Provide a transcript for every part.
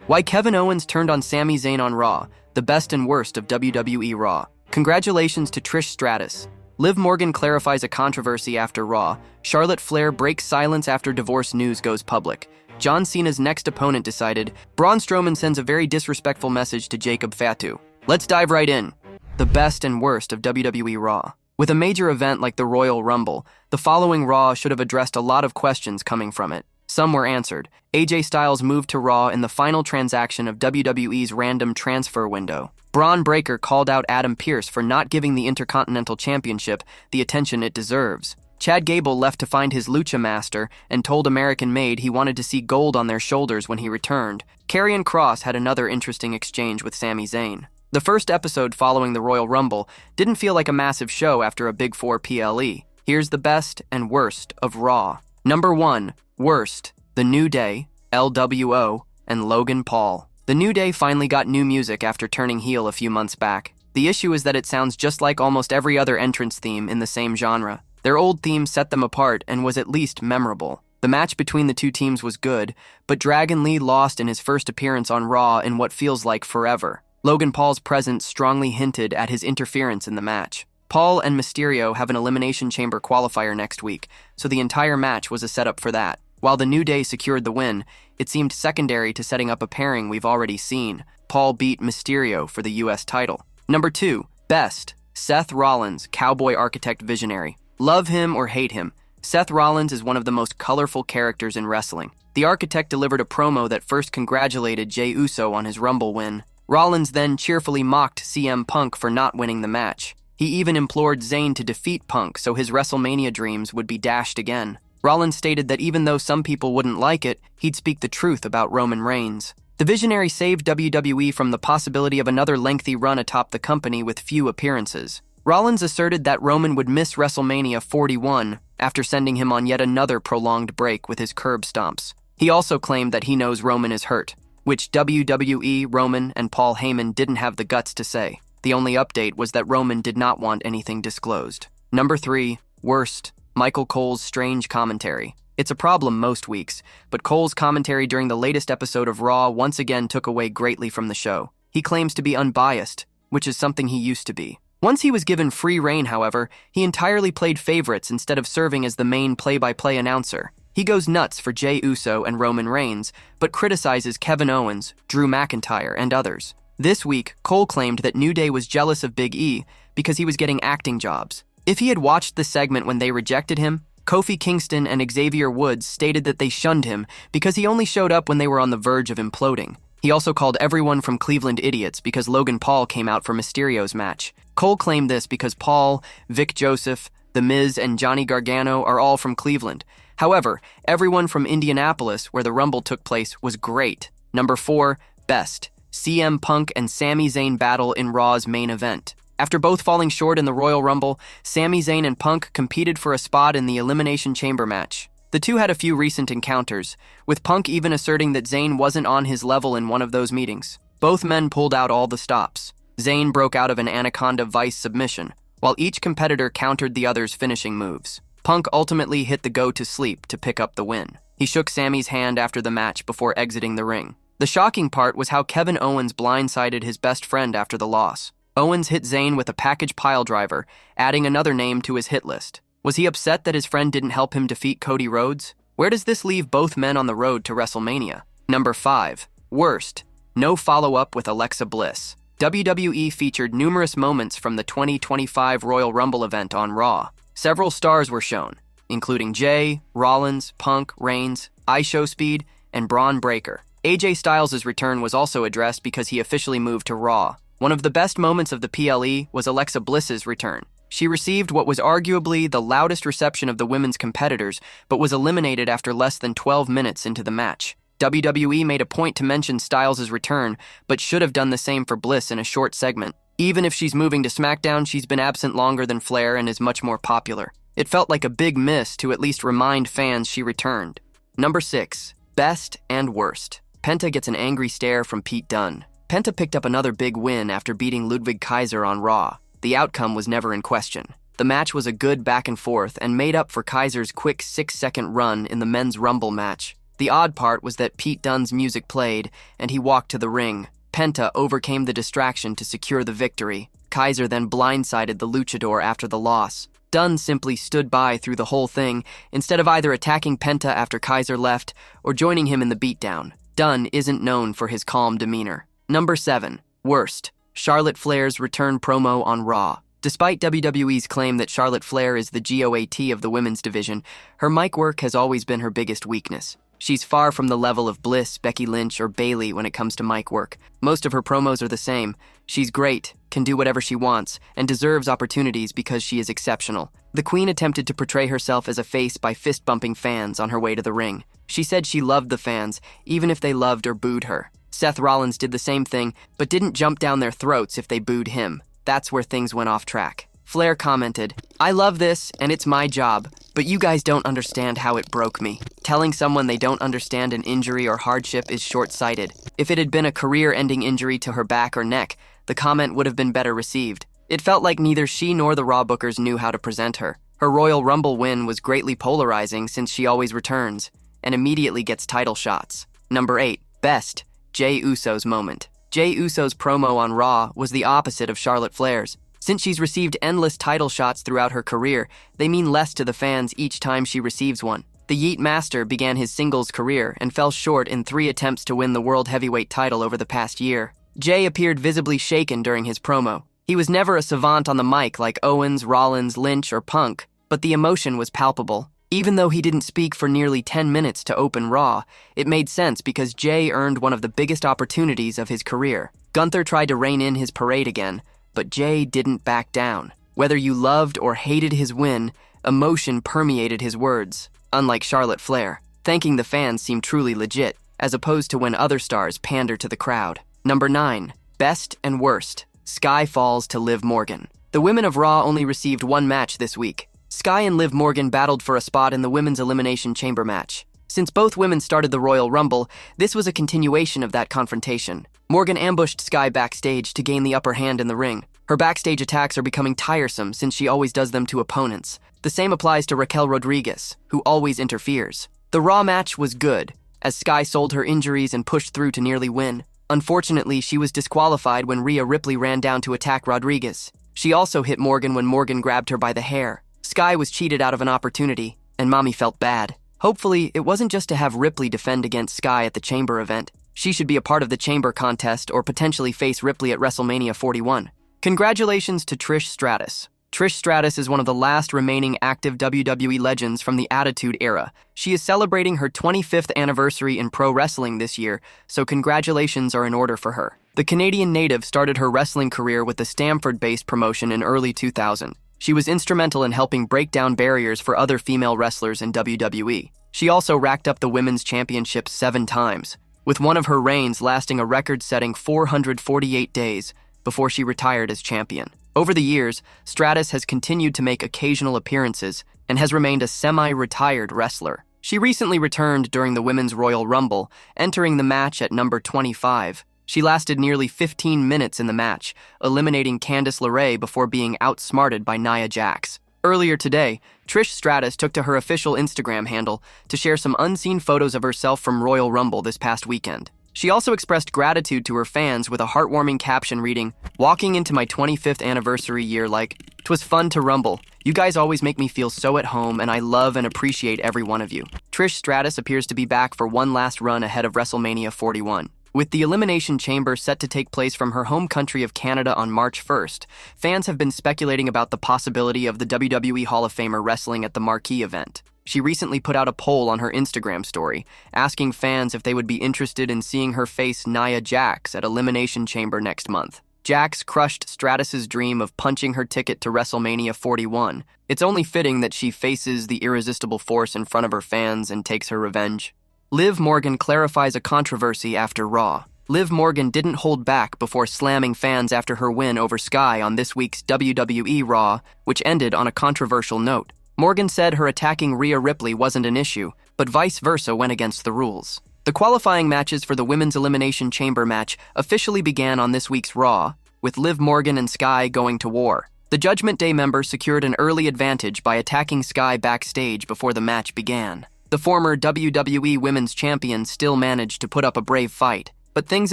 Why Kevin Owens turned on Sami Zayn on Raw, the best and worst of WWE Raw. Congratulations to Trish Stratus. Liv Morgan clarifies a controversy after Raw. Charlotte Flair breaks silence after divorce news goes public. John Cena's next opponent decided. Braun Strowman sends a very disrespectful message to Jacob Fatu. Let's dive right in. The best and worst of WWE Raw. With a major event like the Royal Rumble, the following Raw should have addressed a lot of questions coming from it. Some were answered. AJ Styles moved to Raw in the final transaction of WWE's random transfer window. Braun Breaker called out Adam Pearce for not giving the Intercontinental Championship the attention it deserves. Chad Gable left to find his Lucha Master and told American Made he wanted to see gold on their shoulders when he returned. Karrion Kross had another interesting exchange with Sami Zayn. The first episode following the Royal Rumble didn't feel like a massive show after a Big Four PLE. Here's the best and worst of Raw. Number 1. Worst. The New Day, LWO, and Logan Paul. The New Day finally got new music after turning heel a few months back. The issue is that it sounds just like almost every other entrance theme in the same genre. Their old theme set them apart and was at least memorable. The match between the two teams was good, but Dragon Lee lost in his first appearance on Raw in what feels like forever. Logan Paul's presence strongly hinted at his interference in the match. Paul and Mysterio have an Elimination Chamber qualifier next week, so the entire match was a setup for that. While the New Day secured the win, it seemed secondary to setting up a pairing we've already seen. Paul beat Mysterio for the US title. Number 2. Best. Seth Rollins, Cowboy Architect Visionary. Love him or hate him, Seth Rollins is one of the most colorful characters in wrestling. The Architect delivered a promo that first congratulated Jey Uso on his Rumble win. Rollins then cheerfully mocked CM Punk for not winning the match. He even implored Zayn to defeat Punk so his WrestleMania dreams would be dashed again. Rollins stated that even though some people wouldn't like it, he'd speak the truth about Roman Reigns. The Visionary saved WWE from the possibility of another lengthy run atop the company with few appearances. Rollins asserted that Roman would miss WrestleMania 41 after sending him on yet another prolonged break with his curb stomps. He also claimed that he knows Roman is hurt, which WWE, Roman, and Paul Heyman didn't have the guts to say. The only update was that Roman did not want anything disclosed. Number 3. Worst. Michael Cole's strange commentary. It's a problem most weeks, but Cole's commentary during the latest episode of Raw once again took away greatly from the show. He claims to be unbiased, which is something he used to be. Once he was given free reign, however, he entirely played favorites instead of serving as the main play-by-play announcer. He goes nuts for Jey Uso and Roman Reigns, but criticizes Kevin Owens, Drew McIntyre, and others. This week, Cole claimed that New Day was jealous of Big E because he was getting acting jobs. If he had watched the segment when they rejected him, Kofi Kingston and Xavier Woods stated that they shunned him because he only showed up when they were on the verge of imploding. He also called everyone from Cleveland idiots because Logan Paul came out for Mysterio's match. Cole claimed this because Paul, Vic Joseph, The Miz, and Johnny Gargano are all from Cleveland. However, everyone from Indianapolis, where the Rumble took place, was great. Number 4. Best. CM Punk and Sami Zayn battle in Raw's main event. After both falling short in the Royal Rumble, Sami Zayn and Punk competed for a spot in the Elimination Chamber match. The two had a few recent encounters, with Punk even asserting that Zayn wasn't on his level in one of those meetings. Both men pulled out all the stops. Zayn broke out of an Anaconda Vice submission, while each competitor countered the other's finishing moves. Punk ultimately hit the go-to-sleep to pick up the win. He shook Sami's hand after the match before exiting the ring. The shocking part was how Kevin Owens blindsided his best friend after the loss. Owens hit Zayn with a package piledriver, adding another name to his hit list. Was he upset that his friend didn't help him defeat Cody Rhodes? Where does this leave both men on the road to WrestleMania? Number 5. Worst. No follow-up with Alexa Bliss. WWE featured numerous moments from the 2025 Royal Rumble event on Raw. Several stars were shown, including Jey, Rollins, Punk, Reigns, IShowSpeed, and Braun Breaker. AJ Styles' return was also addressed because he officially moved to Raw. One of the best moments of the PLE was Alexa Bliss's return. She received what was arguably the loudest reception of the women's competitors, but was eliminated after less than 12 minutes into the match. WWE made a point to mention Styles' return, but should have done the same for Bliss in a short segment. Even if she's moving to SmackDown, she's been absent longer than Flair and is much more popular. It felt like a big miss to at least remind fans she returned. Number 6. Best and worst. Penta gets an angry stare from Pete Dunne. Penta picked up another big win after beating Ludwig Kaiser on Raw. The outcome was never in question. The match was a good back and forth and made up for Kaiser's quick 6-second run in the men's Rumble match. The odd part was that Pete Dunne's music played, and he walked to the ring. Penta overcame the distraction to secure the victory. Kaiser then blindsided the luchador after the loss. Dunne simply stood by through the whole thing, instead of either attacking Penta after Kaiser left or joining him in the beatdown. Dunne isn't known for his calm demeanor. Number 7. Worst. Charlotte Flair's return promo on Raw. Despite WWE's claim that Charlotte Flair is the GOAT of the women's division, her mic work has always been her biggest weakness. She's far from the level of Bliss, Becky Lynch, or Bayley when it comes to mic work. Most of her promos are the same. She's great, can do whatever she wants, and deserves opportunities because she is exceptional. The Queen attempted to portray herself as a face by fist-bumping fans on her way to the ring. She said she loved the fans, even if they loved or booed her. Seth Rollins did the same thing, but didn't jump down their throats if they booed him. That's where things went off track. Flair commented, "I love this, and it's my job, but you guys don't understand how it broke me." Telling someone they don't understand an injury or hardship is short-sighted. If it had been a career-ending injury to her back or neck, the comment would have been better received. It felt like neither she nor the Raw bookers knew how to present her. Her Royal Rumble win was greatly polarizing since she always returns, and immediately gets title shots. Number 8. Best. Jey Uso's moment. Jey Uso's promo on Raw was the opposite of Charlotte Flair's. Since she's received endless title shots throughout her career, they mean less to the fans each time she receives one. The Yeet Master began his singles career and fell short in 3 attempts to win the World Heavyweight title over the past year. Jey appeared visibly shaken during his promo. He was never a savant on the mic like Owens, Rollins, Lynch, or Punk, but the emotion was palpable. Even though he didn't speak for nearly 10 minutes to open Raw, it made sense because Jey earned one of the biggest opportunities of his career. Gunther tried to rein in his parade again, but Jey didn't back down. Whether you loved or hated his win, emotion permeated his words. Unlike Charlotte Flair, thanking the fans seemed truly legit, as opposed to when other stars pander to the crowd. Number 9. Best and worst. Sky falls to Liv Morgan. The women of Raw only received one match this week. Sky and Liv Morgan battled for a spot in the Women's Elimination Chamber match. Since both women started the Royal Rumble, this was a continuation of that confrontation. Morgan ambushed Sky backstage to gain the upper hand in the ring. Her backstage attacks are becoming tiresome since she always does them to opponents. The same applies to Raquel Rodriguez, who always interferes. The Raw match was good, as Sky sold her injuries and pushed through to nearly win. Unfortunately, she was disqualified when Rhea Ripley ran down to attack Rodriguez. She also hit Morgan when Morgan grabbed her by the hair. Sky was cheated out of an opportunity, and Mommy felt bad. Hopefully, it wasn't just to have Ripley defend against Sky at the Chamber event. She should be a part of the Chamber contest or potentially face Ripley at WrestleMania 41. Congratulations to Trish Stratus. Trish Stratus is one of the last remaining active WWE legends from the Attitude Era. She is celebrating her 25th anniversary in pro wrestling this year, so congratulations are in order for her. The Canadian native started her wrestling career with the Stamford-based promotion in early 2000. She was instrumental in helping break down barriers for other female wrestlers in WWE. She also racked up the Women's Championship 7 times, with one of her reigns lasting a record-setting 448 days before she retired as champion. Over the years, Stratus has continued to make occasional appearances and has remained a semi-retired wrestler. She recently returned during the Women's Royal Rumble, entering the match at number 25. She lasted nearly 15 minutes in the match, eliminating Candice LeRae before being outsmarted by Nia Jax. Earlier today, Trish Stratus took to her official Instagram handle to share some unseen photos of herself from Royal Rumble this past weekend. She also expressed gratitude to her fans with a heartwarming caption reading, "Walking into my 25th anniversary year like, 'twas fun to rumble. You guys always make me feel so at home and I love and appreciate every one of you." Trish Stratus appears to be back for one last run ahead of WrestleMania 41. With the Elimination Chamber set to take place from her home country of Canada on March 1st, fans have been speculating about the possibility of the WWE Hall of Famer wrestling at the marquee event. She recently put out a poll on her Instagram story, asking fans if they would be interested in seeing her face Nia Jax at Elimination Chamber next month. Jax crushed Stratus's dream of punching her ticket to WrestleMania 41. It's only fitting that she faces the irresistible force in front of her fans and takes her revenge. Liv Morgan clarifies a controversy after Raw. Liv Morgan didn't hold back before slamming fans after her win over Sky on this week's WWE Raw, which ended on a controversial note. Morgan said her attacking Rhea Ripley wasn't an issue, but vice versa went against the rules. The qualifying matches for the Women's Elimination Chamber match officially began on this week's Raw, with Liv Morgan and Sky going to war. The Judgment Day member secured an early advantage by attacking Sky backstage before the match began. The former WWE Women's Champion still managed to put up a brave fight, but things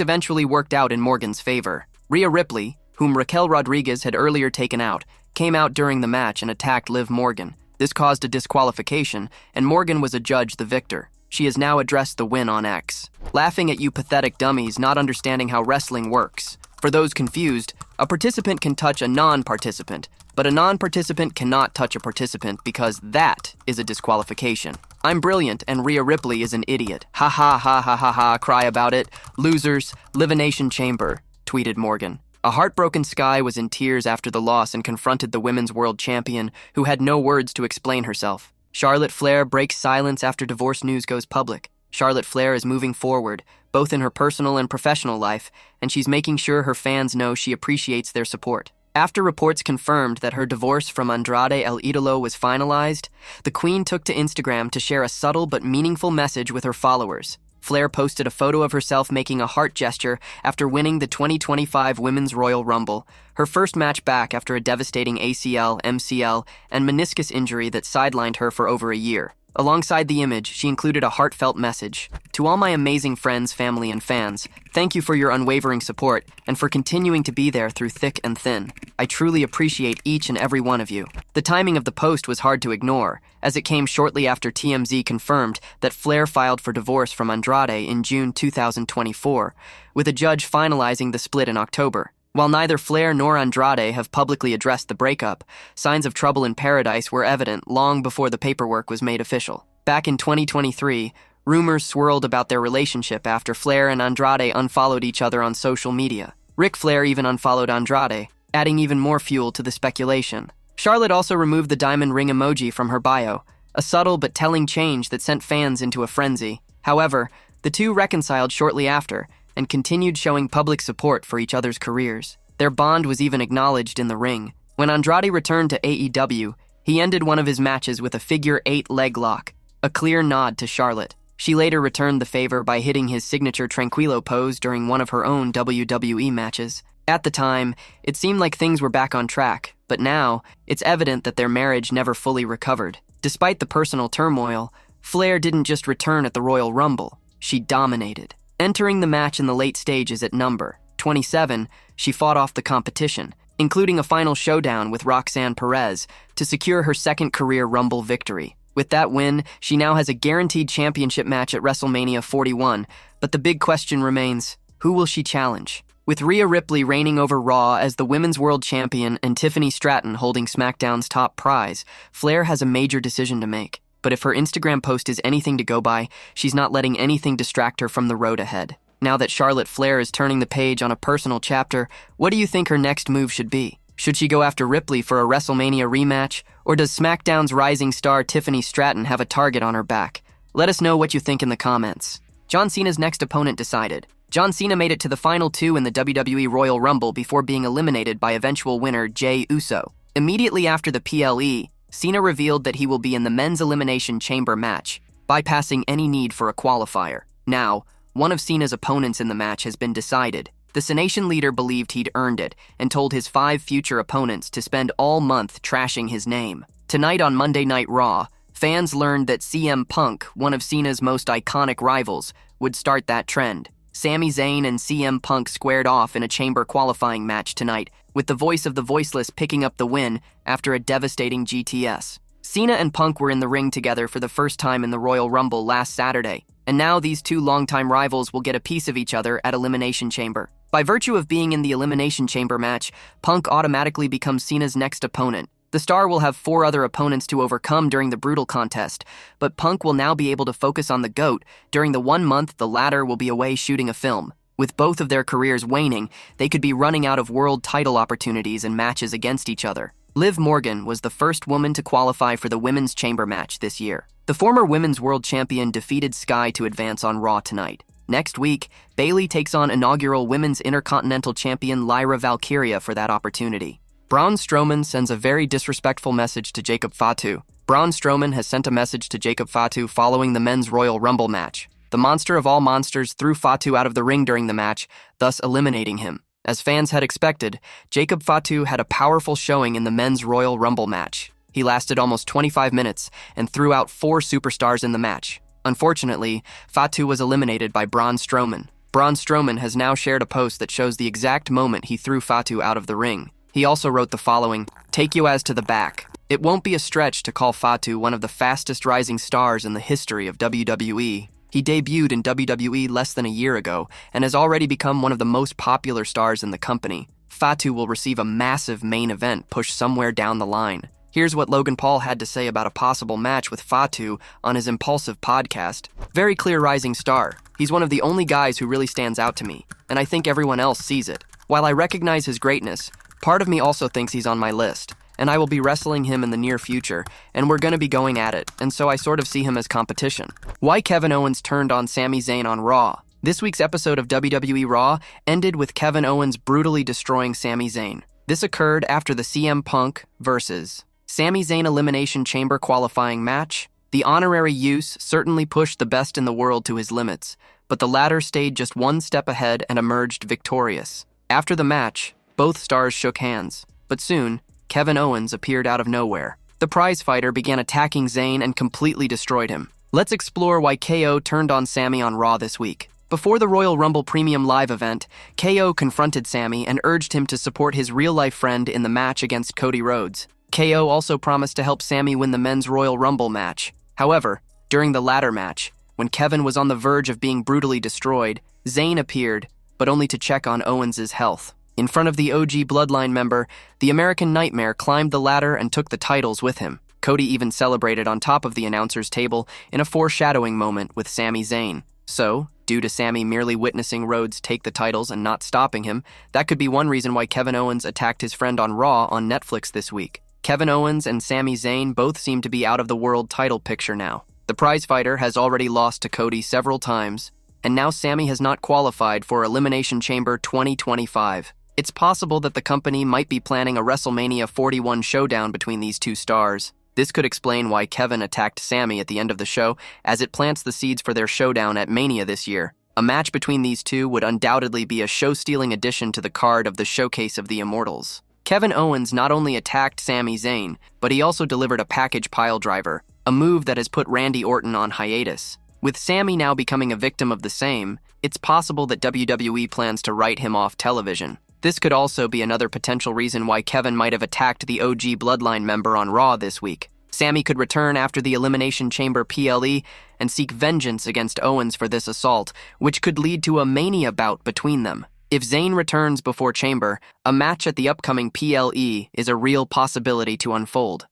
eventually worked out in Morgan's favor. Rhea Ripley, whom Raquel Rodriguez had earlier taken out, came out during the match and attacked Liv Morgan. This caused a disqualification, and Morgan was adjudged the victor. She has now addressed the win on X, laughing at you pathetic dummies not understanding how wrestling works. For those confused, a participant can touch a non-participant, but a non-participant cannot touch a participant because that is a disqualification. I'm brilliant and Rhea Ripley is an idiot. Ha ha ha ha ha ha, cry about it. Losers, Elimination Chamber, tweeted Morgan. A heartbroken Sky was in tears after the loss and confronted the Women's World Champion, who had no words to explain herself. Charlotte Flair breaks silence after divorce news goes public. Charlotte Flair is moving forward, both in her personal and professional life, and she's making sure her fans know she appreciates their support. After reports confirmed that her divorce from Andrade El Idolo was finalized, the Queen took to Instagram to share a subtle but meaningful message with her followers. Flair posted a photo of herself making a heart gesture after winning the 2025 Women's Royal Rumble, her first match back after a devastating ACL, MCL, and meniscus injury that sidelined her for over a year. Alongside the image, she included a heartfelt message. To all my amazing friends, family, and fans, thank you for your unwavering support and for continuing to be there through thick and thin. I truly appreciate each and every one of you. The timing of the post was hard to ignore, as it came shortly after TMZ confirmed that Flair filed for divorce from Andrade in June 2024, with a judge finalizing the split in October. While neither Flair nor Andrade have publicly addressed the breakup, signs of trouble in paradise were evident long before the paperwork was made official. Back in 2023, rumors swirled about their relationship after Flair and Andrade unfollowed each other on social media. Ric Flair even unfollowed Andrade, adding even more fuel to the speculation. Charlotte also removed the diamond ring emoji from her bio, a subtle but telling change that sent fans into a frenzy. However, the two reconciled shortly after, and continued showing public support for each other's careers. Their bond was even acknowledged in the ring. When Andrade returned to AEW, he ended one of his matches with a figure 8 leg lock, a clear nod to Charlotte. She later returned the favor by hitting his signature Tranquilo pose during one of her own WWE matches. At the time, it seemed like things were back on track, but now, it's evident that their marriage never fully recovered. Despite the personal turmoil, Flair didn't just return at the Royal Rumble, she dominated. Entering the match in the late stages at number 27, she fought off the competition, including a final showdown with Roxanne Perez to secure her second career Rumble victory. With that win, she now has a guaranteed championship match at WrestleMania 41, but the big question remains, who will she challenge? With Rhea Ripley reigning over Raw as the Women's World Champion and Tiffany Stratton holding SmackDown's top prize, Flair has a major decision to make. But if her Instagram post is anything to go by, she's not letting anything distract her from the road ahead. Now that Charlotte Flair is turning the page on a personal chapter, what do you think her next move should be? Should she go after Ripley for a WrestleMania rematch? Or does SmackDown's rising star Tiffany Stratton have a target on her back? Let us know what you think in the comments. John Cena's next opponent decided. John Cena made it to the final two in the WWE Royal Rumble before being eliminated by eventual winner Jey Uso. Immediately after the PLE, Cena revealed that he will be in the men's Elimination Chamber match, bypassing any need for a qualifier. Now, one of Cena's opponents in the match has been decided. The Cenation leader believed he'd earned it and told his 5 future opponents to spend all month trashing his name. Tonight on Monday Night Raw, fans learned that CM Punk, one of Cena's most iconic rivals, would start that trend. Sami Zayn and CM Punk squared off in a chamber qualifying match tonight, with the voice of the voiceless picking up the win after a devastating GTS. Cena and Punk were in the ring together for the first time in the Royal Rumble last Saturday, and now these two longtime rivals will get a piece of each other at Elimination Chamber. By virtue of being in the Elimination Chamber match, Punk automatically becomes Cena's next opponent. The star will have 4 other opponents to overcome during the brutal contest, but Punk will now be able to focus on the GOAT during the 1 month the latter will be away shooting a film. With both of their careers waning, they could be running out of world title opportunities and matches against each other. Liv Morgan was the first woman to qualify for the Women's Chamber match this year. The former Women's World Champion defeated Sky to advance on Raw tonight. Next week, Bayley takes on inaugural Women's Intercontinental Champion Lyra Valkyria for that opportunity. Braun Strowman sends a very disrespectful message to Jacob Fatu. Braun Strowman has sent a message to Jacob Fatu following the men's Royal Rumble match. The monster of all monsters threw Fatu out of the ring during the match, thus eliminating him. As fans had expected, Jacob Fatu had a powerful showing in the men's Royal Rumble match. He lasted almost 25 minutes and threw out 4 superstars in the match. Unfortunately, Fatu was eliminated by Braun Strowman. Braun Strowman has now shared a post that shows the exact moment he threw Fatu out of the ring. He also wrote the following: "Take you as to the back." It won't be a stretch to call Fatu one of the fastest rising stars in the history of WWE. He debuted in WWE less than a year ago and has already become one of the most popular stars in the company. Fatu will receive a massive main event push somewhere down the line. Here's what Logan Paul had to say about a possible match with Fatu on his Impulsive podcast. "Very clear rising star. He's one of the only guys who really stands out to me, and I think everyone else sees it. While I recognize his greatness, part of me also thinks he's on my list, and I will be wrestling him in the near future, and we're gonna be going at it, and so I sort of see him as competition." Why Kevin Owens turned on Sami Zayn on Raw. This week's episode of WWE Raw ended with Kevin Owens brutally destroying Sami Zayn. This occurred after the CM Punk vs. Sami Zayn Elimination Chamber qualifying match. The honorary use certainly pushed the best in the world to his limits, but the latter stayed just one step ahead and emerged victorious. After the match, both stars shook hands, but soon, Kevin Owens appeared out of nowhere. The prize fighter began attacking Zayn and completely destroyed him. Let's explore why KO turned on Sami on Raw this week. Before the Royal Rumble Premium Live event, KO confronted Sami and urged him to support his real-life friend in the match against Cody Rhodes. KO also promised to help Sami win the Men's Royal Rumble match. However, during the latter match, when Kevin was on the verge of being brutally destroyed, Zayn appeared, but only to check on Owens' health. In front of the OG Bloodline member, the American Nightmare climbed the ladder and took the titles with him. Cody even celebrated on top of the announcer's table in a foreshadowing moment with Sami Zayn. So, due to Sami merely witnessing Rhodes take the titles and not stopping him, that could be one reason why Kevin Owens attacked his friend on Raw on Netflix this week. Kevin Owens and Sami Zayn both seem to be out of the world title picture now. The prizefighter has already lost to Cody several times, and now Sami has not qualified for Elimination Chamber 2025. It's possible that the company might be planning a WrestleMania 41 showdown between these two stars. This could explain why Kevin attacked Sami at the end of the show, as it plants the seeds for their showdown at Mania this year. A match between these two would undoubtedly be a show-stealing addition to the card of the Showcase of the Immortals. Kevin Owens not only attacked Sami Zayn, but he also delivered a package piledriver, a move that has put Randy Orton on hiatus. With Sami now becoming a victim of the same, it's possible that WWE plans to write him off television. This could also be another potential reason why Kevin might have attacked the OG Bloodline member on Raw this week. Sami could return after the Elimination Chamber PLE and seek vengeance against Owens for this assault, which could lead to a Mania bout between them. If Zayn returns before Chamber, a match at the upcoming PLE is a real possibility to unfold.